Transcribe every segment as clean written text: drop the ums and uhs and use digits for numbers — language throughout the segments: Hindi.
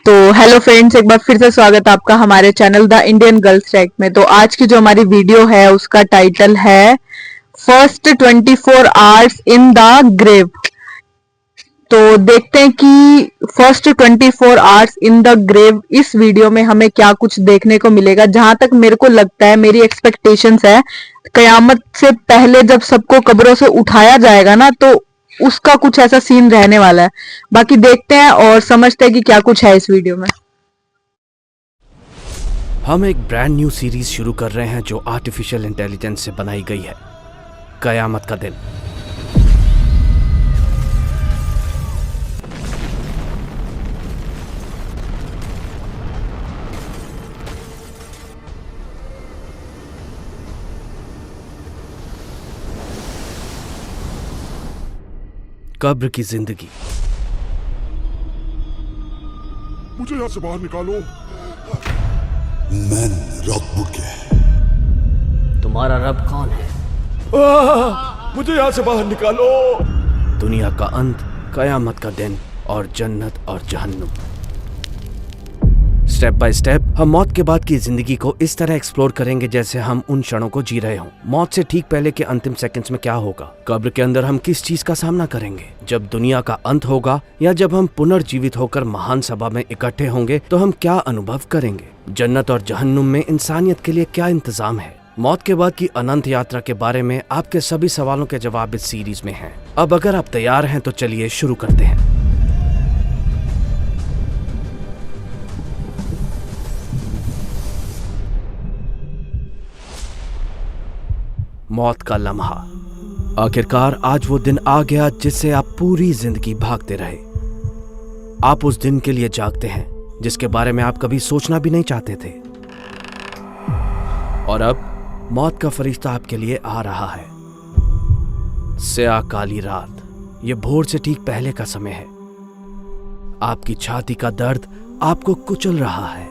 तो हेलो फ्रेंड्स, एक बार फिर से स्वागत है आपका हमारे channel the Indian girls track में। तो आज की जो हमारी वीडियो है उसका टाइटल है first 24 hours in the grave. तो देखते हैं कि first 24 hours in the grave इस वीडियो में हमें क्या कुछ देखने को मिलेगा। जहां तक मेरे को लगता है, मेरी एक्सपेक्टेशंस है, कयामत से पहले जब सबको कब्रों से उठाया जाएगा ना, तो उसका कुछ ऐसा सीन रहने वाला है। बाकी देखते हैं और समझते हैं कि क्या कुछ है इस वीडियो में। हम एक ब्रांड न्यू सीरीज शुरू कर रहे हैं जो आर्टिफिशियल इंटेलिजेंस से बनाई गई है, कयामत का दिन। कब्र की जिंदगी। मुझे यहाँ से बाहर निकालो। मैं रब के। तुम्हारा रब कौन है? मुझे यहाँ से बाहर निकालो। दुनिया का अंत, कयामत का दिन और जन्नत और जहन्नुम। स्टेप बाय स्टेप हम मौत के बाद की जिंदगी को इस तरह एक्सप्लोर करेंगे जैसे हम उन क्षणों को जी रहे हों। मौत से ठीक पहले के अंतिम सेकंड्स में क्या होगा, कब्र के अंदर हम किस चीज का सामना करेंगे, जब दुनिया का अंत होगा या जब हम पुनर्जीवित होकर महान सभा में इकट्ठे होंगे तो हम क्या अनुभव करेंगे, जन्नत और जहन्नुम में इंसानियत के लिए क्या इंतजाम है। मौत के बाद की अनंत यात्रा के बारे में आपके सभी सवालों के जवाब इस सीरीज में हैं। अब अगर आप तैयार हैं तो चलिए शुरू करते हैं। मौत का लम्हा। आखिरकार आज वो दिन आ गया जिससे आप पूरी जिंदगी भागते रहे। आप उस दिन के लिए जागते हैं जिसके बारे में आप कभी सोचना भी नहीं चाहते थे। और अब मौत का फरिश्ता आपके लिए आ रहा है। स्याह काली रात, ये भोर से ठीक पहले का समय है। आपकी छाती का दर्द आपको कुचल रहा है।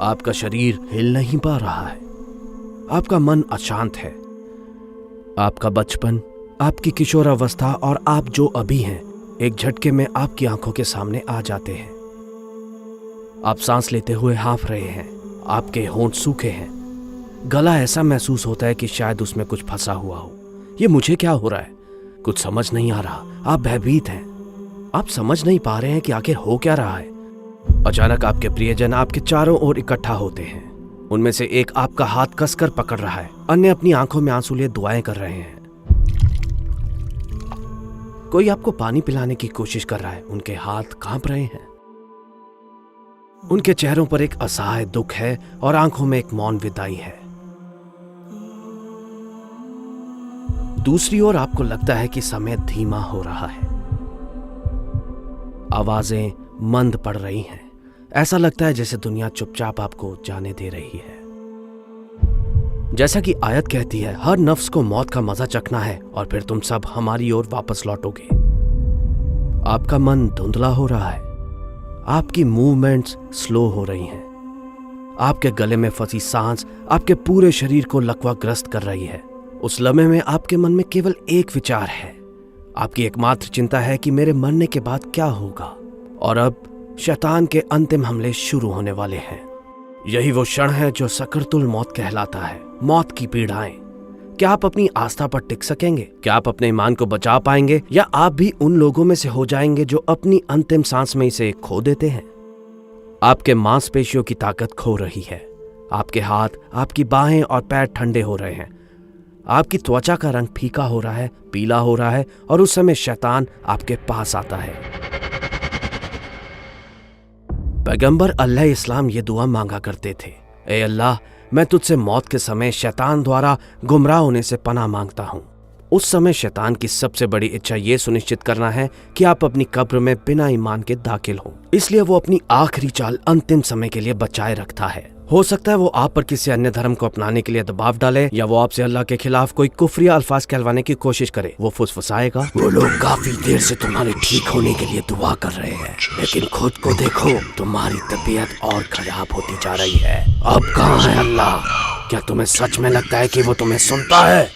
आपका शरीर हिल नहीं पा रहा है। आपका मन अशांत है। आपका बचपन, आपकी किशोरावस्था और आप जो अभी हैं, एक झटके में आपकी आंखों के सामने आ जाते हैं। आप सांस लेते हुए हाँफ रहे हैं। आपके होंठ सूखे हैं। गला ऐसा महसूस होता है कि शायद उसमें कुछ फंसा हुआ हो। ये मुझे क्या हो रहा है, कुछ समझ नहीं आ रहा। आप भयभीत हैं। आप समझ नहीं पा रहे हैं कि आखिर हो क्या रहा है। अचानक आपके प्रियजन आपके चारों ओर इकट्ठा होते हैं। उनमें से एक आपका हाथ कसकर पकड़ रहा है, अन्य अपनी आंखों में आंसू लिए दुआएं कर रहे हैं। कोई आपको पानी पिलाने की कोशिश कर रहा है। उनके हाथ कांप रहे हैं। उनके चेहरों पर एक असहाय दुख है और आंखों में एक मौन विदाई है। दूसरी ओर आपको लगता है कि समय धीमा हो रहा है। आवाजें मंद पड़ रही हैं। ऐसा लगता है जैसे दुनिया चुपचाप आपको जाने दे रही है। जैसा कि आयत कहती है, हर नफ्स को मौत का मजा चखना है और फिर तुम सब हमारी ओर वापस लौटोगे। आपका मन धुंधला हो रहा है। आपकी मूवमेंट्स स्लो हो रही हैं। आपके गले में फंसी सांस आपके पूरे शरीर को लकवाग्रस्त कर रही है। उस लम्हे में आपके मन में केवल एक विचार है। आपकी एकमात्र चिंता है कि मेरे मरने के बाद क्या होगा। और अब शैतान के अंतिम हमले शुरू होने वाले हैं। यही वो क्षण है जो सकरतुल मौत कहलाता है। मौत की पीड़ाएं। क्या आप अपनी आस्था पर टिक सकेंगे? क्या आप अपने ईमान को बचा पाएंगे, या आप भी उन लोगों में से हो जाएंगे जो अपनी अंतिम सांस में इसे खो देते हैं? आपके मांसपेशियों की ताकत खो रही है। आपके हाथ, आपकी बाहें और पैर ठंडे हो रहे हैं। आपकी त्वचा का रंग फीका हो रहा है, पीला हो रहा है, और उस समय शैतान आपके पास आता है। पैगंबर अल्लाह इस्लाम ये दुआ मांगा करते थे, ए अल्लाह, मैं तुझसे मौत के समय शैतान द्वारा गुमराह होने से पनाह मांगता हूँ। उस समय शैतान की सबसे बड़ी इच्छा ये सुनिश्चित करना है कि आप अपनी कब्र में बिना ईमान के दाखिल हो। इसलिए वो अपनी आखिरी चाल अंतिम समय के लिए बचाए रखता है। हो सकता है वो आप पर किसी अन्य धर्म को अपनाने के लिए दबाव डाले, या वो आपसे अल्लाह के खिलाफ कोई कुफरिया अल्फाज कहलवाने की कोशिश करे। वो फुसफुसाएगा, वो लोग काफी देर से तुम्हारे ठीक होने के लिए दुआ कर रहे हैं, लेकिन खुद को देखो, तुम्हारी तबीयत और खराब होती जा रही है। अब कहाँ है अल्लाह? क्या तुम्हें सच में लगता है कि वो तुम्हें सुनता है?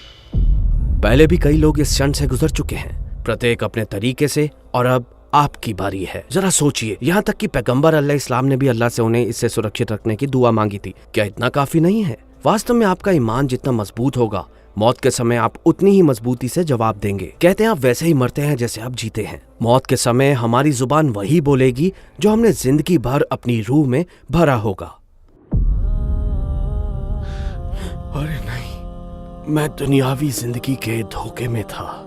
पहले भी कई लोग इस क्षण से गुजर चुके हैं, प्रत्येक अपने तरीके से, और अब आपकी बारी है। जरा सोचिए, यहाँ तक कि पैगंबर अल्लाह इस्लाम ने भी अल्लाह से उन्हें इससे सुरक्षित रखने की दुआ मांगी थी। क्या इतना काफी नहीं है? वास्तव में आपका ईमान जितना मजबूत होगा, मौत के समय आप उतनी ही मजबूती से जवाब देंगे। कहते हैं आप वैसे ही मरते हैं जैसे आप जीते हैं। मौत के समय हमारी जुबान वही बोलेगी जो हमने जिंदगी भर अपनी रूह में भरा होगा। अरे नहीं, मैं दुनियावी जिंदगी के धोखे में था।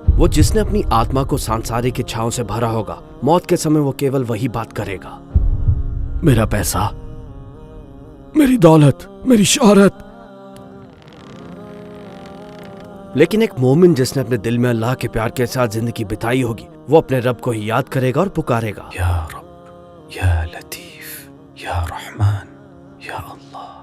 वो जिसने अपनी आत्मा को सांसारिक इच्छाओं से भरा होगा, मौत के समय वो केवल वही बात करेगा। मेरा पैसा, मेरी दौलत, मेरी शोहरत। लेकिन एक मोमिन जिसने अपने दिल में अल्लाह के प्यार के साथ जिंदगी बिताई होगी, वो अपने रब को ही याद करेगा और पुकारेगा, या रब, या लतीफ, या रहमान, या अल्लाह।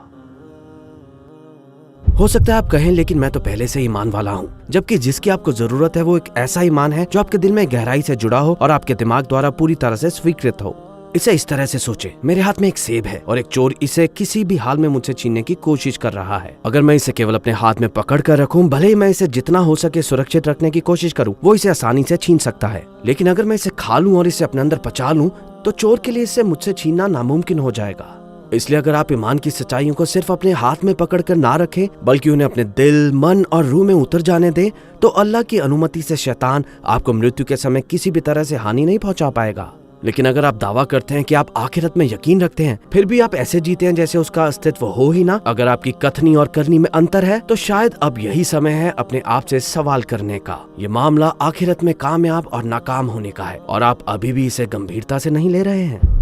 हो सकता है आप कहें, लेकिन मैं तो पहले से ईमान वाला हूँ। जबकि जिसकी आपको जरूरत है वो एक ऐसा ईमान है जो आपके दिल में गहराई से जुड़ा हो और आपके दिमाग द्वारा पूरी तरह से स्वीकृत हो। इसे इस तरह से सोचे, मेरे हाथ में एक सेब है और एक चोर इसे किसी भी हाल में मुझसे छीनने की कोशिश कर रहा है। अगर मैं इसे केवल अपने हाथ में पकड़ कर रखूं, भले ही मैं इसे जितना हो सके सुरक्षित रखने की कोशिश करूं, वो इसे आसानी से छीन सकता है। लेकिन अगर मैं इसे खा लूं और इसे अपने अंदर पचा लूं, तो चोर के लिए इसे मुझसे छीनना नामुमकिन हो जाएगा। इसलिए अगर आप ईमान की सच्चाइयों को सिर्फ अपने हाथ में पकड़ कर ना रखें, बल्कि उन्हें अपने दिल, मन और रूह में उतर जाने दें, तो अल्लाह की अनुमति से शैतान आपको मृत्यु के समय किसी भी तरह से हानि नहीं पहुंचा पाएगा। लेकिन अगर आप दावा करते हैं कि आप आखिरत में यकीन रखते हैं, फिर भी आप ऐसे जीते हैं जैसे उसका अस्तित्व हो ही ना, अगर आपकी कथनी और करनी में अंतर है, तो शायद अब यही समय है अपने आप से सवाल करने का। ये मामला आखिरत में कामयाब और नाकाम होने का है और आप अभी भी इसे गंभीरता से नहीं ले रहे हैं।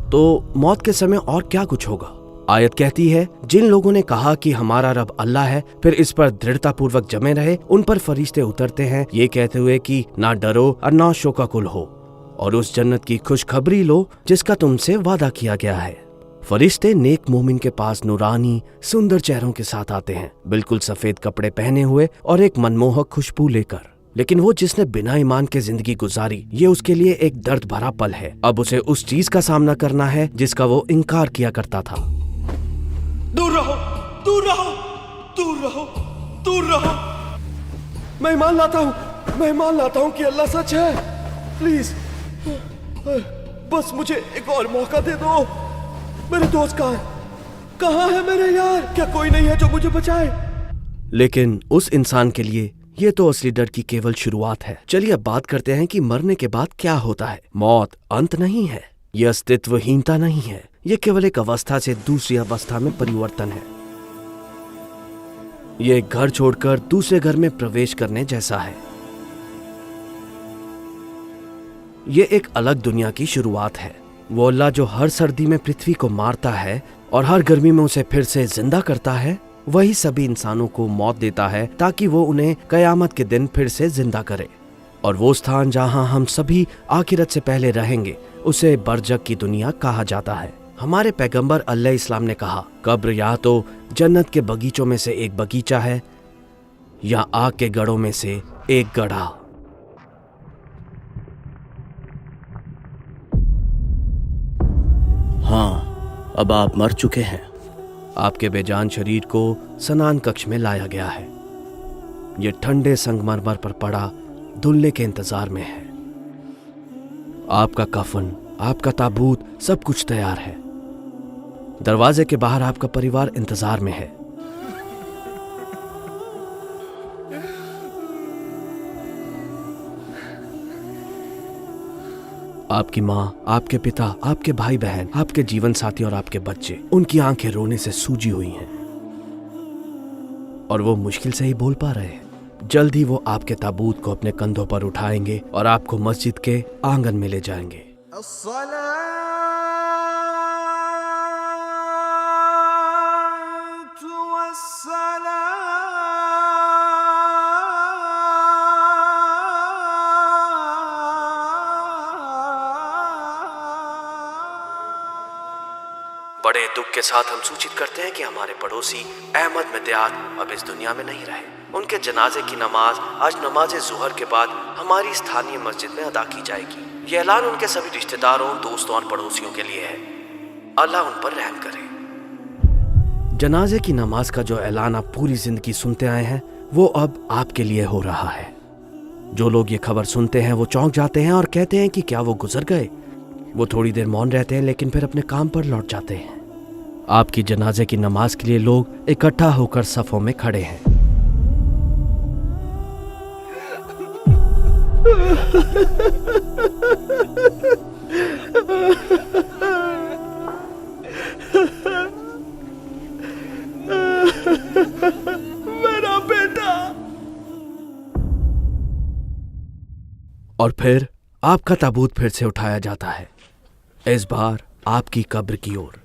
तो मौत के समय और क्या कुछ होगा? आयत कहती है, जिन लोगों ने कहा कि हमारा रब अल्लाह है, फिर इस पर दृढ़ता पूर्वक जमे रहे, उन पर फरिश्ते उतरते हैं ये कहते हुए कि ना डरो और ना शोकाकुल हो, और उस जन्नत की खुशखबरी लो जिसका तुमसे वादा किया गया है। फरिश्ते नेक मोमिन के पास नूरानी सुंदर चेहरों के साथ आते हैं, बिल्कुल सफेद कपड़े पहने हुए और एक मनमोहक खुशबू लेकर। लेकिन वो जिसने बिना ईमान के जिंदगी गुजारी, ये उसके लिए एक दर्द भरा पल है। अब उसे उस चीज का सामना करना है जिसका वो इनकार किया करता था। दूर रहो, दूर रहो, दूर रहो, दूर रहो। मैं मान लाता हूँ कि अल्लाह सच है। प्लीज बस मुझे एक और मौका दे दो। मेरे दोस्त कहाँ है मेरे यार? क्या कोई नहीं है जो मुझे बचाए? लेकिन उस इंसान के लिए ये तो असली डर की केवल शुरुआत है। चलिए अब बात करते हैं कि मरने के बाद क्या होता है। मौत अंत नहीं है, यह अस्तित्वहीनता नहीं है, यह केवल एक अवस्था से दूसरी अवस्था में परिवर्तन है। यह एक घर छोड़कर दूसरे घर में प्रवेश करने जैसा है। ये एक अलग दुनिया की शुरुआत है। वो अल्लाह जो हर सर्दी में पृथ्वी को मारता है और हर गर्मी में उसे फिर से जिंदा करता है, वही सभी इंसानों को मौत देता है ताकि वो उन्हें कयामत के दिन फिर से जिंदा करे। और वो स्थान जहां हम सभी आखिरत से पहले रहेंगे, उसे बरजक की दुनिया कहा जाता है। हमारे पैगंबर अल्लाह इस्लाम ने कहा, कब्र या तो जन्नत के बगीचों में से एक बगीचा है या आग के गढ़ों में से एक गढ़ा। हाँ, अब आप मर चुके हैं। आपके बेजान शरीर को स्नान कक्ष में लाया गया है। ये ठंडे संगमरमर पर पड़ा धुलने के इंतजार में है। आपका कफन, आपका ताबूत, सब कुछ तैयार है। दरवाजे के बाहर आपका परिवार इंतजार में है। आपकी माँ, आपके पिता, आपके भाई बहन, आपके जीवन साथी और आपके बच्चे, उनकी आंखें रोने से सूजी हुई हैं और वो मुश्किल से ही बोल पा रहे हैं। जल्द ही वो आपके ताबूत को अपने कंधों पर उठाएंगे और आपको मस्जिद के आंगन में ले जाएंगे। बड़े दुख के साथ हम सूचित करते हैं कि हमारे पड़ोसी अहमद मित्याद अब इस दुनिया में नहीं रहे। उनके जनाजे की नमाज आज नमाज जुहर के बाद हमारी स्थानीय मस्जिद में अदा की जाएगी। यह ऐलान उनके सभी रिश्तेदारों, दोस्तों और पड़ोसियों के लिए है। अल्लाह उन पर रहम करे। जनाजे की नमाज का जो ऐलान आप पूरी जिंदगी सुनते आए हैं, वो अब आपके लिए हो रहा है। जो लोग ये खबर सुनते हैं वो चौंक जाते हैं और कहते हैं कि क्या वो गुजर गए। वो थोड़ी देर मौन रहते हैं लेकिन फिर अपने काम पर लौट जाते हैं। आपकी जनाजे की नमाज के लिए लोग इकट्ठा होकर सफों में खड़े हैं। मेरा बेटा। और फिर आपका ताबूत फिर से उठाया जाता है, इस बार आपकी कब्र की ओर।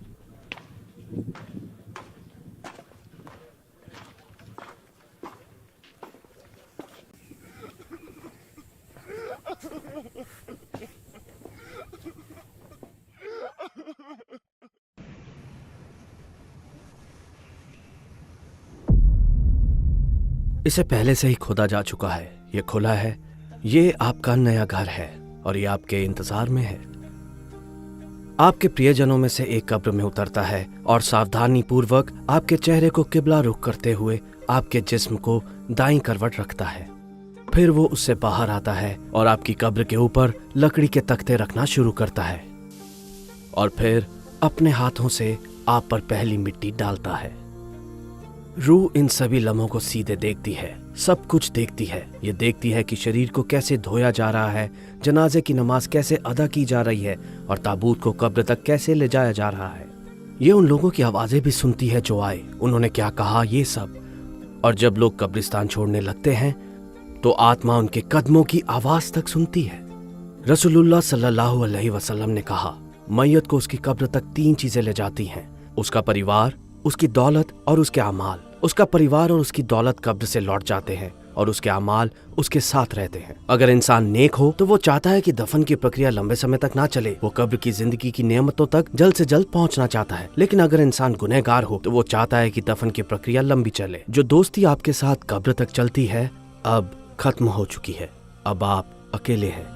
इसे पहले से ही खोदा जा चुका है, ये खुला है, ये आपका नया घर है और ये आपके इंतजार में है। आपके प्रियजनों में से एक कब्र में उतरता है और सावधानी पूर्वक आपके चेहरे को किबला रुख करते हुए आपके जिस्म को दाईं करवट रखता है। फिर वो उससे बाहर आता है और आपकी कब्र के ऊपर लकड़ी के तख्ते रखना शुरू करता है और फिर अपने हाथों से आप पर पहली मिट्टी डालता है। रूह इन सभी लम्हों को सीधे देखती है, सब कुछ देखती है। ये देखती है कि शरीर को कैसे धोया जा रहा है, जनाजे की नमाज कैसे अदा की जा रही है और ताबूत को कब्र तक कैसे ले जाया जा रहा है। ये उन लोगों की आवाजें भी सुनती है जो आए, उन्होंने क्या कहा, ये सब। और जब लोग कब्रिस्तान छोड़ने लगते हैं तो आत्मा उनके कदमों की आवाज तक सुनती है। रसूलुल्लाह सल्लल्लाहु अलैहि वसल्लम ने कहा, मैयत को उसकी कब्र तक 3 चीजें ले जाती हैं, उसका परिवार, उसकी दौलत और उसके अमाल। उसका परिवार और उसकी दौलत कब्र से लौट जाते हैं और उसके अमाल उसके साथ रहते हैं। अगर इंसान नेक हो तो वो चाहता है कि दफन की प्रक्रिया लंबे समय तक ना चले, वो कब्र की जिंदगी की नेमतों तक जल्द से जल्द पहुंचना चाहता है। लेकिन अगर इंसान गुनहगार हो तो वो चाहता है कि दफन की प्रक्रिया लंबी चले। जो दोस्ती आपके साथ कब्र तक चलती है अब खत्म हो चुकी है, अब आप अकेले हैं।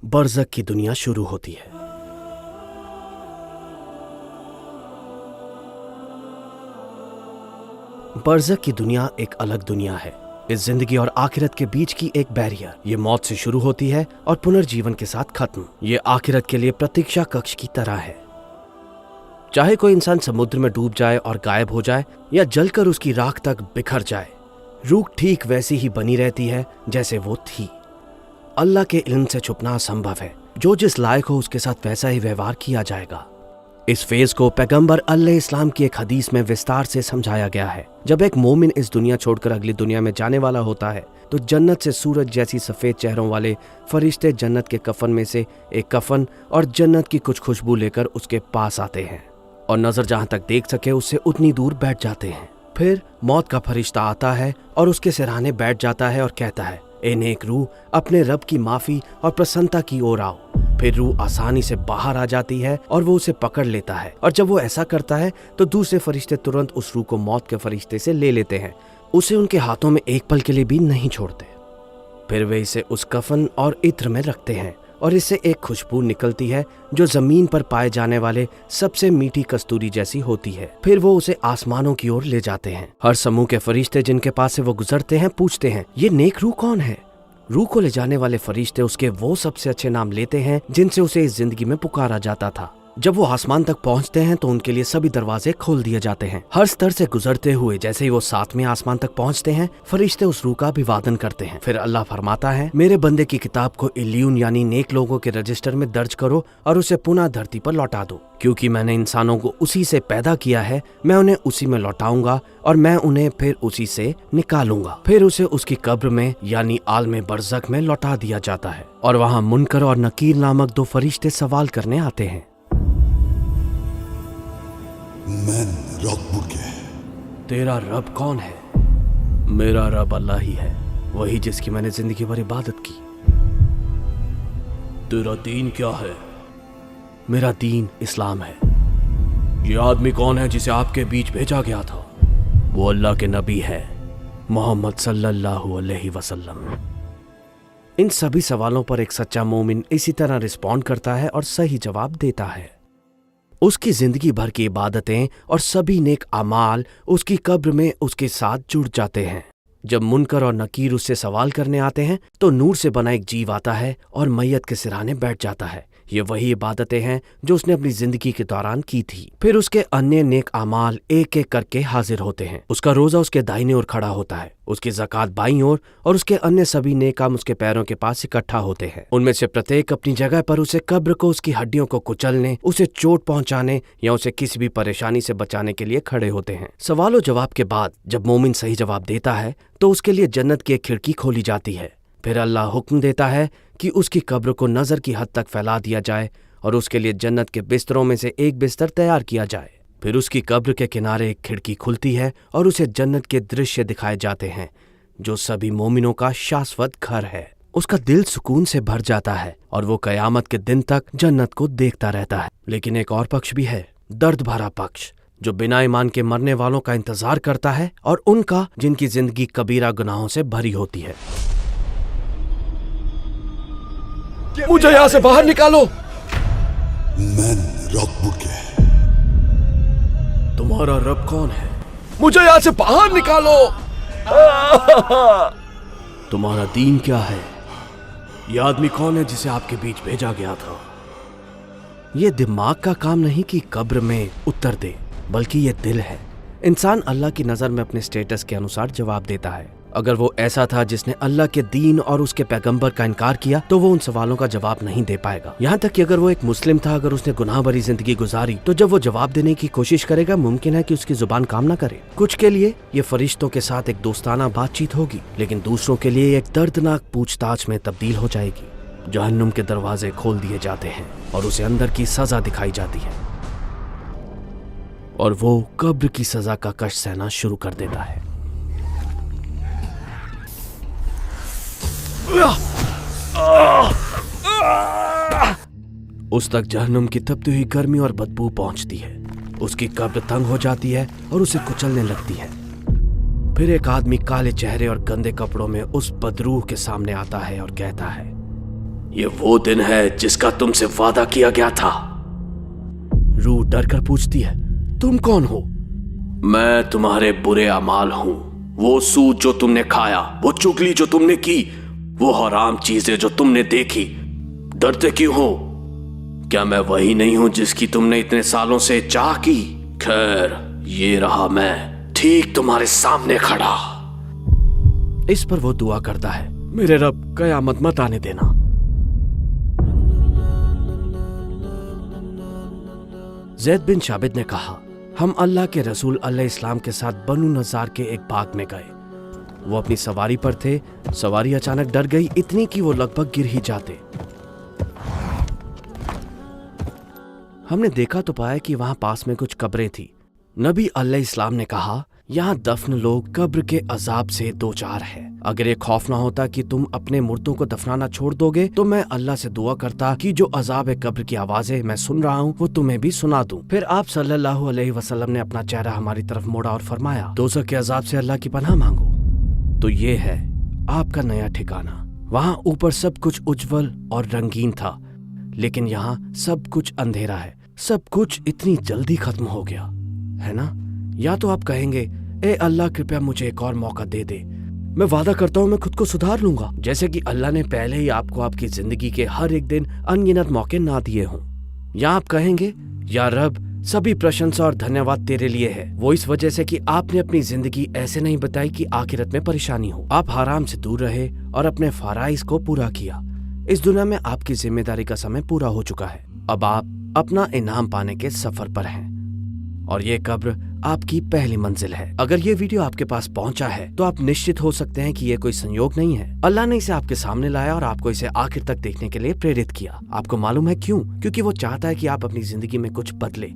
बरज़ख की दुनिया शुरू होती है। बरज़ख की दुनिया एक अलग दुनिया है, इस जिंदगी और आखिरत के बीच की एक बैरियर। ये मौत से शुरू होती है और पुनर्जीवन के साथ खत्म। ये आखिरत के लिए प्रतीक्षा कक्ष की तरह है। चाहे कोई इंसान समुद्र में डूब जाए और गायब हो जाए या जलकर उसकी राख तक बिखर जाए, रूह ठीक वैसी ही बनी रहती है जैसे वो थी। अल्लाह के इल्म से छुपना असंभव है, जो जिस लायक हो उसके साथ वैसा ही व्यवहार किया जाएगा। इस फेज को पैगंबर अल्लाह इस्लाम की एक हदीस में विस्तार से समझाया गया है। जब एक मोमिन इस दुनिया छोड़कर अगली दुनिया में जाने वाला होता है तो जन्नत से सूरज जैसी सफेद चेहरों वाले फरिश्ते जन्नत के कफन में से एक कफन और जन्नत की कुछ खुशबू लेकर उसके पास आते हैं और नजर जहां तक देख सके उससे उतनी दूर बैठ जाते हैं। फिर मौत का फरिश्ता आता है और उसके सिरहाने बैठ जाता है और कहता है, ए नेक रूह, अपने रब की माफी और प्रसन्नता की ओर आओ। फिर रूह आसानी से बाहर आ जाती है और वो उसे पकड़ लेता है, और जब वो ऐसा करता है तो दूसरे फरिश्ते तुरंत उस रूह को मौत के फरिश्ते से ले लेते हैं, उसे उनके हाथों में एक पल के लिए भी नहीं छोड़ते। फिर वे इसे उस कफन और इत्र में रखते हैं और इससे एक खुशबू निकलती है जो जमीन पर पाए जाने वाले सबसे मीठी कस्तूरी जैसी होती है। फिर वो उसे आसमानों की ओर ले जाते हैं। हर समूह के फरिश्ते जिनके पास से वो गुजरते हैं पूछते हैं, ये नेक रूह कौन है? रूह को ले जाने वाले फरिश्ते उसके वो सबसे अच्छे नाम लेते हैं जिनसे उसे इस जिंदगी में पुकारा जाता था। जब वो आसमान तक पहुंचते हैं तो उनके लिए सभी दरवाजे खोल दिए जाते हैं। हर स्तर से गुजरते हुए जैसे ही वो 7वें आसमान तक पहुंचते हैं, फरिश्ते उस रूह का अभिवादन करते हैं। फिर अल्लाह फरमाता है, मेरे बंदे की किताब को इल्लियून यानी नेक लोगों के रजिस्टर में दर्ज करो और उसे पुनः धरती पर लौटा दो, क्योंकि मैंने इंसानों को उसी से पैदा किया है। मैं उन्हें उसी में लौटाऊंगा और मैं उन्हें फिर उसी से निकालूंगा। फिर उसे उसकी कब्र में यानी आलमे बरज़ख में लौटा दिया जाता है और वहाँ मुनकर और नकीर नामक 2 फरिश्ते सवाल करने आते हैं। Men Rockburge. तेरा रब कौन है? मेरा रब अल्लाह ही है, वही जिसकी मैंने जिंदगी भर इबादत की। तेरा दीन क्या है? मेरा दीन इस्लाम है। ये आदमी कौन है जिसे आपके बीच भेजा गया था? वो अल्लाह के नबी है, मोहम्मद सल्लल्लाहु अलैहि वसल्लम। इन सभी सवालों पर एक सच्चा मोमिन इसी तरह रिस्पॉन्ड करता है और सही जवाब देता है। उसकी जिंदगी भर की इबादतें और सभी नेक अमाल उसकी कब्र में उसके साथ जुड़ जाते हैं। जब मुनकर और नकीर उससे सवाल करने आते हैं तो नूर से बना एक जीव आता है और मैयत के सिरहाने बैठ जाता है। ये वही इबादतें हैं जो उसने अपनी जिंदगी के दौरान की थी। फिर उसके अन्य नेक अमाल एक एक करके हाजिर होते हैं। उसका रोजा उसके दाहिने ओर खड़ा होता है, उसकी ज़कात बाईं ओर और उसके अन्य सभी नेक काम उसके पैरों के पास इकट्ठा होते हैं। उनमें से प्रत्येक अपनी जगह पर उसे कब्र को उसकी हड्डियों को कुचलने, उसे चोट पहुंचाने या उसे किसी भी परेशानी से बचाने के लिए खड़े होते हैं। सवालों जवाब के बाद जब मोमिन सही जवाब देता है तो उसके लिए जन्नत की एक खिड़की खोली जाती है। फिर अल्लाह हुक्म देता है कि उसकी कब्र को नजर की हद तक फैला दिया जाए और उसके लिए जन्नत के बिस्तरों में से एक बिस्तर तैयार किया जाए। फिर उसकी कब्र के किनारे एक खिड़की खुलती है और उसे जन्नत के दृश्य दिखाए जाते हैं जो सभी मोमिनों का शाश्वत घर है। उसका दिल सुकून से भर जाता है और वो कयामत के दिन तक जन्नत को देखता रहता है। लेकिन एक और पक्ष भी है, दर्द भरा पक्ष, जो बिना ईमान के मरने वालों का इंतजार करता है और उनका जिनकी जिंदगी कबीरा गुनाहों से भरी होती है। मुझे यहाँ से बाहर निकालो। मैं रॉकवुड के। तुम्हारा रब कौन है? मुझे यहाँ से बाहर निकालो। तुम्हारा दीन क्या है? यह आदमी कौन है जिसे आपके बीच भेजा गया था? ये दिमाग का काम नहीं कि कब्र में उत्तर दे, बल्कि ये दिल है। इंसान अल्लाह की नज़र में अपने स्टेटस के अनुसार जवाब देता है। अगर वो ऐसा था जिसने अल्लाह के दीन और उसके पैगंबर का इनकार किया तो वो उन सवालों का जवाब नहीं दे पाएगा। यहाँ तक कि अगर वो एक मुस्लिम था, अगर उसने गुनाह भरी जिंदगी गुजारी, तो जब वो जवाब देने की कोशिश करेगा मुमकिन है कि उसकी जुबान काम न करे। कुछ के लिए ये फरिश्तों के साथ एक दोस्ताना बातचीत होगी, लेकिन दूसरों के लिए एक दर्दनाक पूछताछ में तब्दील हो जाएगी। जहन्नुम के दरवाजे खोल दिए जाते हैं और उसे अंदर की सजा दिखाई जाती है और वो कब्र की सजा का कष्ट सहना शुरू कर देता है। उस तक जहन्नुम की तपती हुई गर्मी और बदबू पहुंचती है। उसकी कब्र तंग हो जाती है और उसे कुचलने लगती है। फिर एक आदमी काले चेहरे और गंदे कपड़ों में उस बदरूह के सामने आता है और कहता है, ये वो दिन है जिसका तुमसे वादा किया गया था। रूह डर कर पूछती है, तुम कौन हो? मैं तुम्हारे बुरे अमाल हूं। वो सूद जो तुमने खाया, वो चुगली जो तुमने की, वो हराम चीजें जो तुमने देखी। डरते क्यों हो? क्या मैं वही नहीं हूं जिसकी तुमने इतने सालों से चाह की? खैर, ये रहा मैं, ठीक तुम्हारे सामने खड़ा। इस पर वो दुआ करता है, मेरे रब, कयामत मत आने देना। ज़ैद बिन शाबिद ने कहा, हम अल्लाह के रसूल अलैहिस्सलाम के साथ बनु नज़ार के एक बाग में गए। वो अपनी सवारी पर थे। सवारी अचानक डर गई, इतनी कि वो लगभग गिर ही जाते। हमने देखा तो पाया कि वहां पास में कुछ कब्रें थी। नबी अलैहिस्सलाम ने कहा, यहाँ दफन लोग कब्र के अजाब से दो चार है। अगर ये खौफ ना होता कि तुम अपने मुर्दों को दफनाना छोड़ दोगे तो मैं अल्लाह से दुआ करता कि जो अजाब कब्र की आवाजें मैं सुन रहा हूँ वो तुम्हें भी सुना दूं। फिर आप सल्लल्लाहु अलैहि वसल्लम ने अपना चेहरा हमारी तरफ मोड़ा और फरमाया, दोज़ख के अजाब से अल्लाह की पनाह मांगो। तो ये है आपका नया ठिकाना। वहाँ ऊपर सब कुछ उज्जवल और रंगीन था, लेकिन यहाँ सब कुछ अंधेरा है। सब कुछ इतनी जल्दी खत्म हो गया है ना? या तो आप कहेंगे, ए अल्लाह कृपया मुझे एक और मौका दे दे, मैं वादा करता हूँ मैं खुद को सुधार लूंगा, जैसे कि अल्लाह ने पहले ही आपको आपकी जिंदगी के हर एक दिन अनगिनत मौके ना दिए हों। या आप कहेंगे, या रब, सभी प्रशंसा और धन्यवाद तेरे लिए है, वो इस वजह से कि आपने अपनी जिंदगी ऐसे नहीं बताई कि आखिरत में परेशानी हो। आप हराम से दूर रहे और अपने फराइज को पूरा किया। इस दुनिया में आपकी जिम्मेदारी का समय पूरा हो चुका है। अब आप अपना इनाम पाने के सफर पर हैं और ये कब्र आपकी पहली मंजिल है। अगर ये वीडियो आपके पास पहुंचा है तो आप निश्चित हो सकते हैं कि ये कोई संयोग नहीं है। अल्लाह ने इसे आपके सामने लाया और आपको इसे आखिर तक देखने के लिए प्रेरित किया। आपको मालूम है क्यों? क्योंकि वो चाहता है कि आप अपनी जिंदगी में कुछ बदले।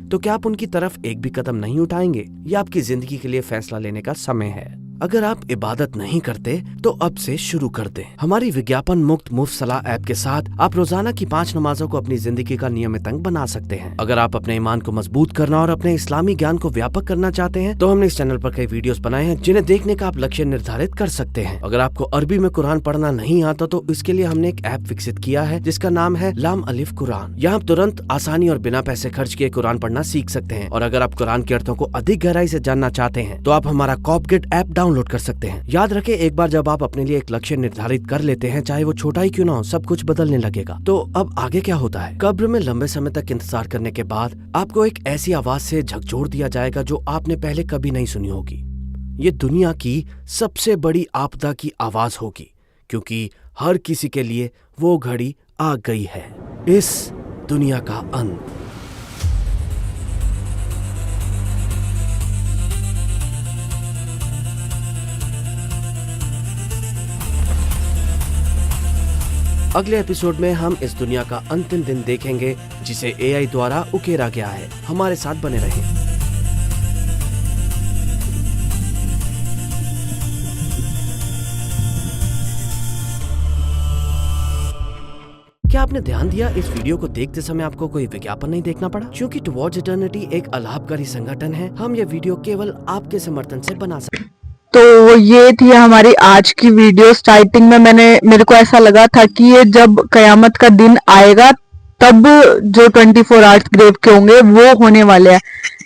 तो क्या आप उनकी तरफ एक भी कदम नहीं उठाएंगे? ये आपकी जिंदगी के लिए फैसला लेने का समय है। अगर आप इबादत नहीं करते तो अब से शुरू कर दें। हमारी विज्ञापन मुक्त मुफ्त सलाह ऐप के साथ आप रोजाना की 5 नमाजों को अपनी जिंदगी का नियमित अंग बना सकते हैं। अगर आप अपने ईमान को मजबूत करना और अपने इस्लामी ज्ञान को व्यापक करना चाहते हैं तो हमने इस चैनल पर कई वीडियोस बनाए हैं जिन्हें देखने का आप लक्ष्य निर्धारित कर सकते हैं। अगर आपको अरबी में कुरान पढ़ना नहीं आता तो इसके लिए हमने एक ऐप विकसित किया है जिसका नाम है लाम अलिफ कुरान। यहाँ आप तुरंत आसानी और बिना पैसे खर्च किए कुरान पढ़ना सीख सकते हैं। और अगर आप कुरान के अर्थों को अधिक गहराई से जानना चाहते हैं तो आप हमारा कॉपगेट ऐप डाउनलोड कर सकते हैं। याद रखें, एक बार जब आप अपने लिए एक लक्ष्य निर्धारित कर लेते हैं, चाहे वो छोटा ही क्यों ना हो, सब कुछ बदलने लगेगा। तो अब आगे क्या होता है? कब्र में लंबे समय तक इंतजार करने के बाद आपको एक ऐसी आवाज से झकझोर दिया जाएगा जो आपने पहले कभी नहीं सुनी होगी। ये दुनिया की सबसे बड़ी आपदा की आवाज होगी, क्योंकि हर किसी के लिए वो घड़ी आ गई है, इस दुनिया का अंत। अगले एपिसोड में हम इस दुनिया का अंतिम दिन देखेंगे जिसे एआई द्वारा उकेरा गया है। हमारे साथ बने रहें। क्या आपने ध्यान दिया इस वीडियो को देखते समय आपको कोई विज्ञापन नहीं देखना पड़ा? क्योंकि टुवर्ड्स इटर्निटी एक अलाभकारी संगठन है, हम ये वीडियो केवल आपके समर्थन से बना सकते। तो ये थी हमारी आज की वीडियो। स्टार्टिंग में मेरे को ऐसा लगा था कि ये जब कयामत का दिन आएगा तब जो 24 आवर्स ग्रेव के होंगे वो होने वाले हैं,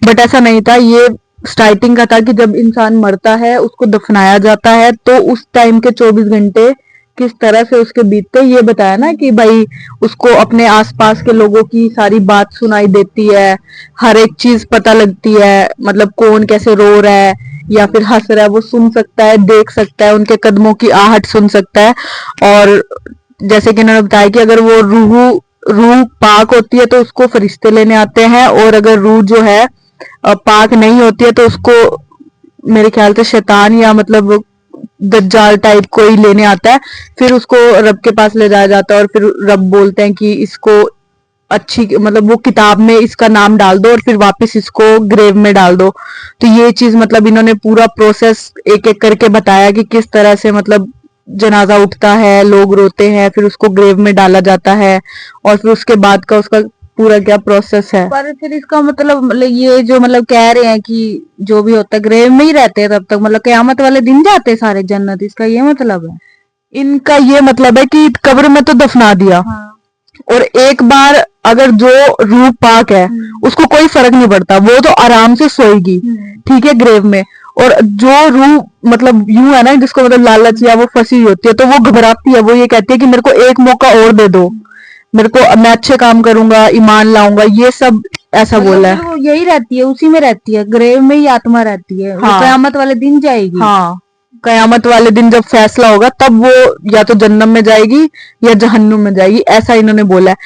बट ऐसा नहीं था। ये स्टार्टिंग का था कि जब इंसान मरता है, उसको दफनाया जाता है, तो उस टाइम के 24 घंटे किस तरह से उसके बीतते, ये बताया ना कि भाई उसको अपने आसपास के लोगों की सारी बात सुनाई देती है, हर एक चीज पता लगती है, मतलब कौन कैसे रो रहा है या फिर हंस रहा है वो सुन सकता है, देख सकता है, उनके कदमों की आहट सुन सकता है। और जैसे कि उन्होंने बताया कि अगर वो रूह पाक होती है तो उसको फरिश्ते लेने आते हैं, और अगर रूह जो है पाक नहीं होती है तो उसको मेरे ख्याल से शैतान या मतलब दज्जाल टाइप कोई लेने आता है, फिर उसको रब के पास ले जाया जाता है और फिर रब बोलते हैं कि इसको अच्छी मतलब वो किताब में इसका नाम डाल दो और फिर वापस इसको ग्रेव में डाल दो। तो ये चीज मतलब इन्होंने पूरा प्रोसेस एक एक करके बताया कि किस तरह से मतलब जनाजा उठता है, लोग रोते हैं, फिर उसको ग्रेव में डाला जाता है और फिर उसके बाद का उसका पूरा क्या प्रोसेस है। पर फिर इसका मतलब ये जो मतलब कह रहे हैं कि जो भी होता है ग्रेव में ही रहते हैं तब तक, मतलब कयामत वाले दिन जाते हैं सारे जन्नत, इसका ये मतलब है? इनका ये मतलब है कि कब्र में तो दफना दिया, हाँ। और एक बार अगर जो रूह पाक है उसको कोई फर्क नहीं पड़ता, वो तो आराम से सोएगी, ठीक है, ग्रेव में। और जो रूह मतलब यूं है ना जिसको मतलब लालच या वो फंसी होती है तो वो घबराती है, वो ये कहती है कि मेरे को एक मौका और दे दो, मेरे को, मैं अच्छे काम करूंगा, ईमान लाऊंगा, ये सब ऐसा बोला है। वो यही रहती है, उसी में रहती है, ग्रेव में ही आत्मा रहती है। हाँ। कयामत वाले दिन जाएगी। हाँ, कयामत वाले दिन जब फैसला होगा तब वो या तो जन्नम में जाएगी या जहन्नुम में जाएगी, ऐसा इन्होंने बोला है।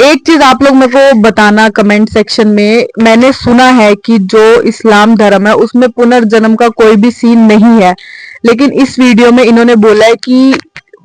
एक चीज आप लोग मेरे को बताना कमेंट सेक्शन में, मैंने सुना है कि जो इस्लाम धर्म है उसमें पुनर्जन्म का कोई भी सीन नहीं है, लेकिन इस वीडियो में इन्होंने बोला है कि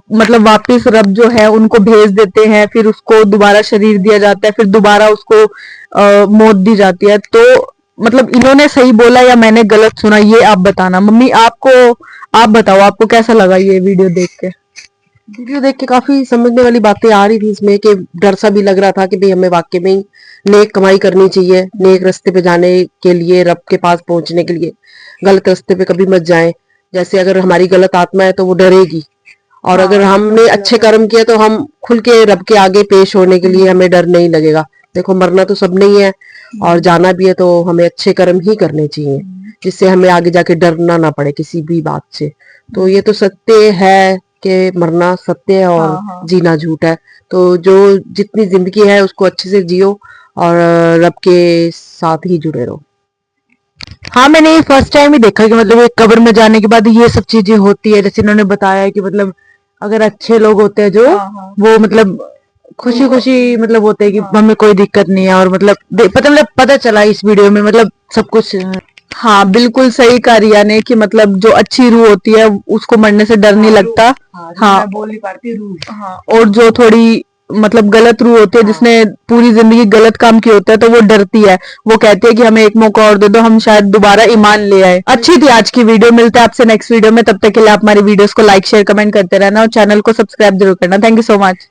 मतलब वापस रब जो है उनको भेज देते हैं, फिर उसको दोबारा शरीर दिया जाता है, फिर दोबारा उसको मौत दी जाती है। तो मतलब इन्होंने सही बोला या मैंने गलत सुना, ये आप बताना। मम्मी आप बताओ, आपको कैसा लगा ये वीडियो देख के? वीडियो देख के काफी समझने वाली बातें आ रही थी इसमें, कि डर सा भी लग रहा था कि भाई हमें वाकई में ही नेक कमाई करनी चाहिए, नेक रास्ते पे जाने के लिए, रब के पास पहुंचने के लिए गलत रास्ते पे कभी मत जाएं। जैसे अगर हमारी गलत आत्मा है तो वो डरेगी, और अगर हमने अच्छे कर्म किए तो हम खुल के रब के आगे पेश होने के लिए हमें डर नहीं लगेगा। देखो, मरना तो सब नहीं है और जाना भी है, तो हमें अच्छे कर्म ही करने चाहिए जिससे हमें आगे जाके डरना ना पड़े किसी भी बात से। तो ये तो सत्य है कि मरना सत्य है और जीना झूठ है। तो जो जितनी जिंदगी है उसको अच्छे से जियो और रब के साथ ही जुड़े रहो। हाँ, मैंने फर्स्ट टाइम ही देखा कि मतलब एक कब्र में जाने के बाद ये सब चीजें होती है। जैसे इन्होंने बताया कि मतलब अगर अच्छे लोग होते हैं जो वो मतलब खुशी खुशी मतलब होते हैं कि हमें कोई दिक्कत नहीं है, और मतलब पता चला इस वीडियो में मतलब सब कुछ। हाँ, बिल्कुल सही कहा रिया ने कि मतलब जो अच्छी रूह होती है उसको मरने से डर नहीं लगता। हाँ, बोल नहीं पाती रूह। हाँ, और जो थोड़ी मतलब गलत रूह होती है, जिसने पूरी जिंदगी गलत काम किए होते हैं, तो वो डरती है। वो कहती है कि हमें एक मौका और दे दो, हम शायद दोबारा ईमान ले आए। अच्छी थी आज की वीडियो। मिलते हैं आपसे नेक्स्ट वीडियो में। तब तक के लिए आप हमारी वीडियोस को लाइक शेयर कमेंट करते रहना और चैनल को सब्सक्राइब जरूर करना। Thank you so much.